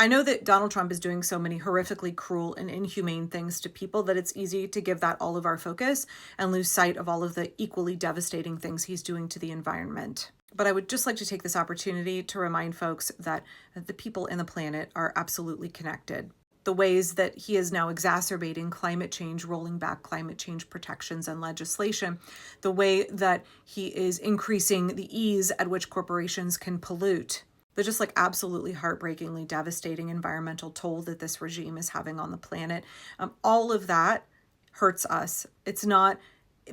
I know that Donald Trump is doing so many horrifically cruel and inhumane things to people that it's easy to give that all of our focus and lose sight of all of the equally devastating things he's doing to the environment. But I would just like to take this opportunity to remind folks that the people and the planet are absolutely connected. The ways that he is now exacerbating climate change, rolling back climate change protections and legislation, the way that he is increasing the ease at which corporations can pollute, the just like absolutely heartbreakingly devastating environmental toll that this regime is having on the planet. All of that hurts us. It's not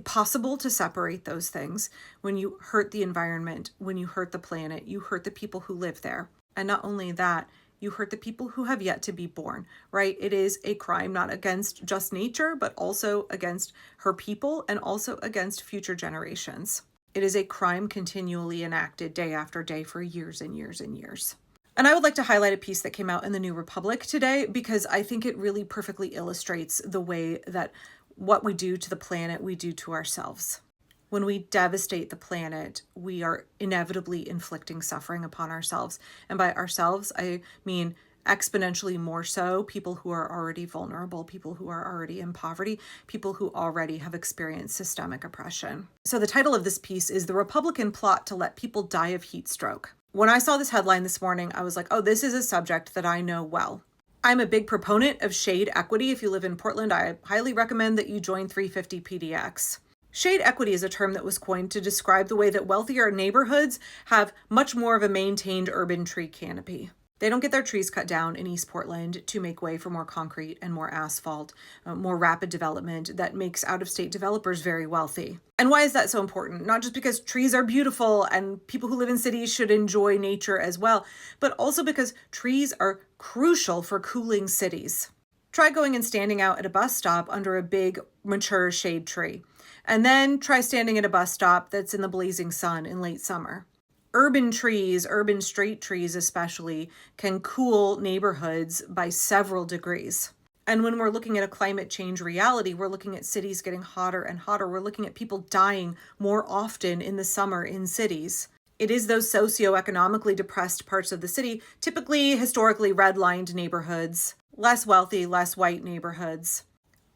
possible to separate those things. When you hurt the environment, when you hurt the planet, you hurt the people who live there. And not only that, you hurt the people who have yet to be born, right? It is a crime not against just nature, but also against her people and also against future generations. It is a crime continually enacted day after day for years and years and years. And I would like to highlight a piece that came out in the New Republic today because I think it really perfectly illustrates the way that what we do to the planet, we do to ourselves. When we devastate the planet, we are inevitably inflicting suffering upon ourselves. And by ourselves, I mean exponentially more so people who are already vulnerable, people who are already in poverty, people who already have experienced systemic oppression. So the title of this piece is "The Republican Plot to Let People Die of Heat Stroke." When I saw this headline this morning, I was like, oh, this is a subject that I know well. I'm a big proponent of shade equity. If you live in Portland, I highly recommend that you join 350 PDX. Shade equity is a term that was coined to describe the way that wealthier neighborhoods have much more of a maintained urban tree canopy. They don't get their trees cut down in East Portland to make way for more concrete and more asphalt, more rapid development that makes out-of-state developers very wealthy. And why is that so important? Not just because trees are beautiful and people who live in cities should enjoy nature as well, but also because trees are crucial for cooling cities. Try going and standing out at a bus stop under a big, mature shade tree. And then try standing at a bus stop that's in the blazing sun in late summer. Urban trees, urban straight trees especially, can cool neighborhoods by several degrees. And when we're looking at a climate change reality, we're looking at cities getting hotter and hotter. We're looking at people dying more often in the summer in cities. It is those socioeconomically depressed parts of the city, typically historically redlined neighborhoods, less wealthy, less white neighborhoods,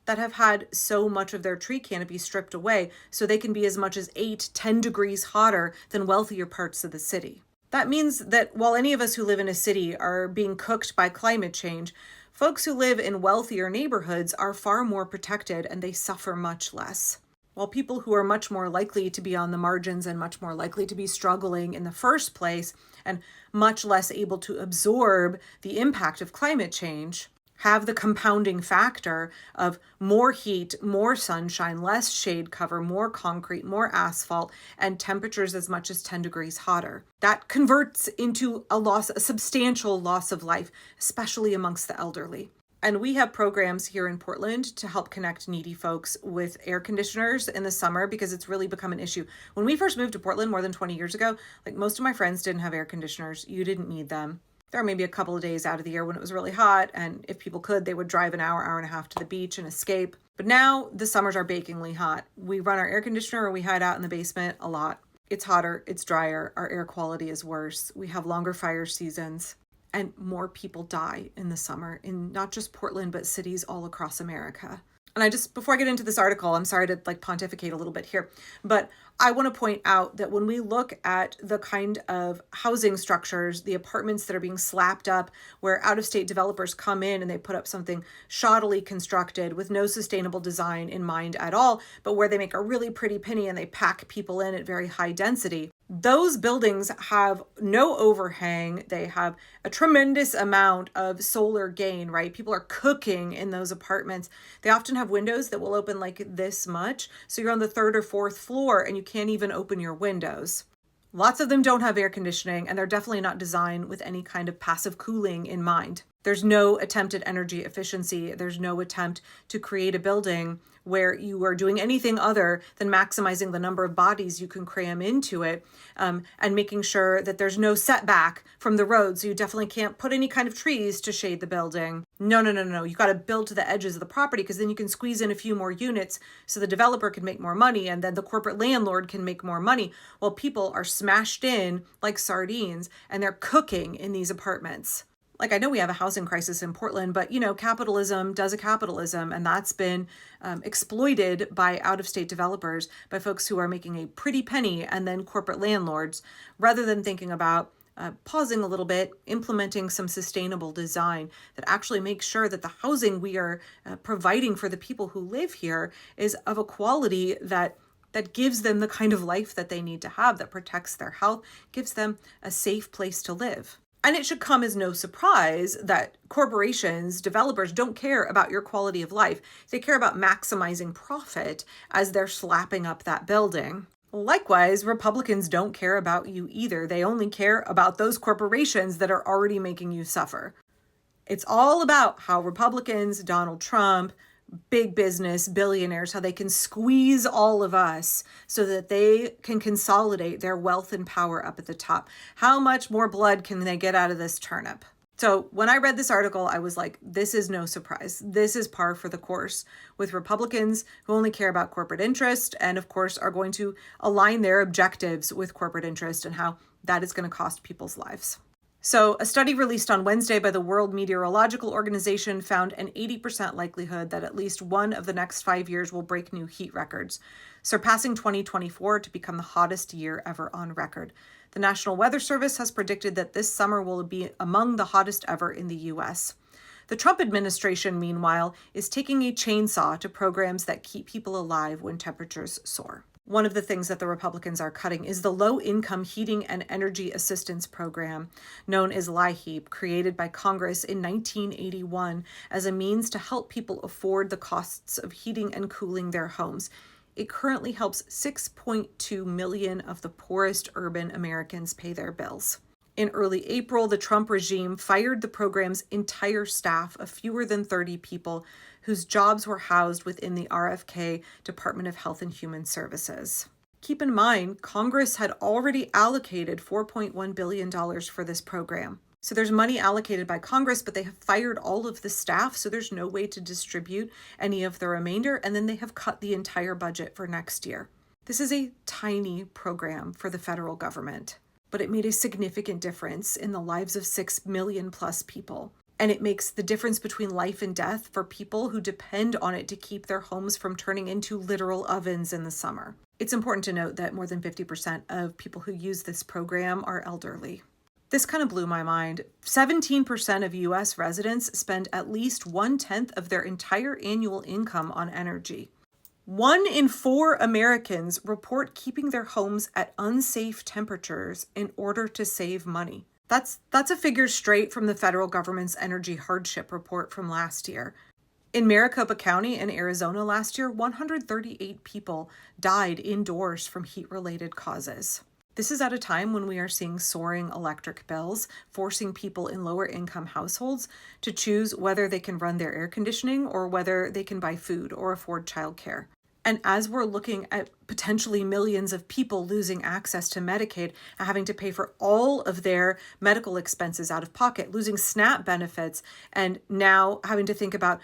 that have had so much of their tree canopy stripped away so they can be as much as 8-10 degrees hotter than wealthier parts of the city. That means that while any of us who live in a city are being cooked by climate change, folks who live in wealthier neighborhoods are far more protected and they suffer much less. While people who are much more likely to be on the margins and much more likely to be struggling in the first place and much less able to absorb the impact of climate change, have the compounding factor of more heat, more sunshine, less shade cover, more concrete, more asphalt, and temperatures as much as 10 degrees hotter. That converts into a substantial loss of life, especially amongst the elderly. And we have programs here in Portland to help connect needy folks with air conditioners in the summer because it's really become an issue. When we first moved to Portland more than 20 years ago, like most of my friends didn't have air conditioners. You didn't need them. There were maybe a couple of days out of the year when it was really hot, and if people could, they would drive an hour, hour and a half to the beach and escape. But now the summers are bakingly hot. We run our air conditioner or we hide out in the basement a lot. It's hotter, it's drier, our air quality is worse. We have longer fire seasons, and more people die in the summer in not just Portland, but cities all across America. And before I get into this article, I'm sorry to pontificate a little bit here, but I want to point out that when we look at the kind of housing structures, the apartments that are being slapped up, where out-of-state developers come in and they put up something shoddily constructed with no sustainable design in mind at all, but where they make a really pretty penny and they pack people in at very high density, those buildings have no overhang. They have a tremendous amount of solar gain, right? People are cooking in those apartments. They often have windows that will open like this much. So you're on the 3rd or 4th floor and you can't even open your windows. Lots of them don't have air conditioning, and they're definitely not designed with any kind of passive cooling in mind. There's no attempt at energy efficiency. There's no attempt to create a building where you are doing anything other than maximizing the number of bodies you can cram into it, and making sure that there's no setback from the road. So you definitely can't put any kind of trees to shade the building. No. You got to build to the edges of the property because then you can squeeze in a few more units so the developer can make more money and then the corporate landlord can make more money while people are smashed in like sardines and they're cooking in these apartments. Like, I know we have a housing crisis in Portland, but, capitalism does a capitalism, and that's been exploited by out-of-state developers, by folks who are making a pretty penny, and then corporate landlords, rather than thinking about pausing a little bit, implementing some sustainable design that actually makes sure that the housing we are providing for the people who live here is of a quality that gives them the kind of life that they need to have, that protects their health, gives them a safe place to live. And it should come as no surprise that corporations, developers don't care about your quality of life. They care about maximizing profit as they're slapping up that building. Likewise, Republicans don't care about you either. They only care about those corporations that are already making you suffer. It's all about how Republicans, Donald Trump, big business, billionaires, how they can squeeze all of us so that they can consolidate their wealth and power up at the top. How much more blood can they get out of this turnip? So when I read this article, I was like, this is no surprise. This is par for the course with Republicans who only care about corporate interest and, of course, are going to align their objectives with corporate interest and how that is going to cost people's lives. So a study released on Wednesday by the World Meteorological Organization found an 80% likelihood that at least one of the next 5 years will break new heat records, surpassing 2024 to become the hottest year ever on record. The National Weather Service has predicted that this summer will be among the hottest ever in the U.S. The Trump administration, meanwhile, is taking a chainsaw to programs that keep people alive when temperatures soar. One of the things that the Republicans are cutting is the Low-Income Heating and Energy Assistance Program, known as LIHEAP, created by Congress in 1981 as a means to help people afford the costs of heating and cooling their homes. It currently helps 6.2 million of the poorest urban Americans pay their bills. In early April, the Trump regime fired the program's entire staff of fewer than 30 people whose jobs were housed within the RFK Department of Health and Human Services. Keep in mind, Congress had already allocated $4.1 billion for this program. So there's money allocated by Congress, but they have fired all of the staff, so there's no way to distribute any of the remainder, and then they have cut the entire budget for next year. This is a tiny program for the federal government, but it made a significant difference in the lives of 6 million plus people. And it makes the difference between life and death for people who depend on it to keep their homes from turning into literal ovens in the summer. It's important to note that more than 50% of people who use this program are elderly. This kind of blew my mind. 17% of U.S. residents spend at least 1/10 of their entire annual income on energy. 1 in 4 Americans report keeping their homes at unsafe temperatures in order to save money. That's a figure straight from the federal government's energy hardship report from last year. In Maricopa County in Arizona last year, 138 people died indoors from heat-related causes. This is at a time when we are seeing soaring electric bills, forcing people in lower income households to choose whether they can run their air conditioning or whether they can buy food or afford childcare. And as we're looking at potentially millions of people losing access to Medicaid and having to pay for all of their medical expenses out of pocket, losing SNAP benefits, and now having to think about,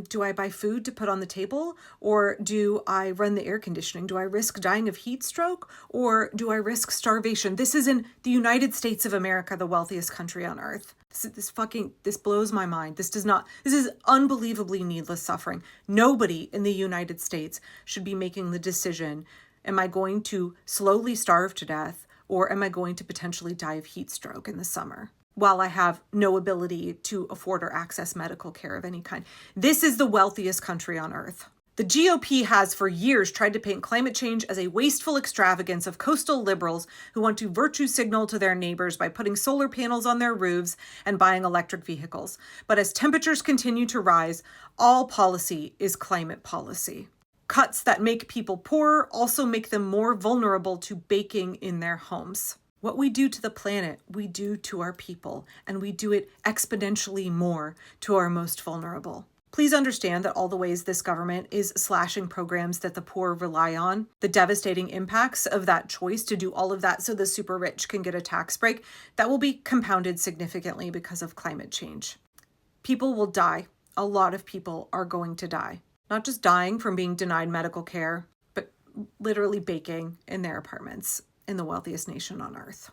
do I buy food to put on the table, or do I run the air conditioning? Do I risk dying of heat stroke, or do I risk starvation? This is in the United States of America, the wealthiest country on earth. This blows my mind. This is unbelievably needless suffering. Nobody in the United States should be making the decision, am I going to slowly starve to death, or am I going to potentially die of heat stroke in the summer, while I have no ability to afford or access medical care of any kind? This is the wealthiest country on earth. The GOP has for years tried to paint climate change as a wasteful extravagance of coastal liberals who want to virtue signal to their neighbors by putting solar panels on their roofs and buying electric vehicles. But as temperatures continue to rise, all policy is climate policy. Cuts that make people poorer also make them more vulnerable to baking in their homes. What we do to the planet, we do to our people, and we do it exponentially more to our most vulnerable. Please understand that all the ways this government is slashing programs that the poor rely on, the devastating impacts of that choice to do all of that so the super rich can get a tax break, that will be compounded significantly because of climate change. People will die. A lot of people are going to die. Not just dying from being denied medical care, but literally baking in their apartments in the wealthiest nation on earth.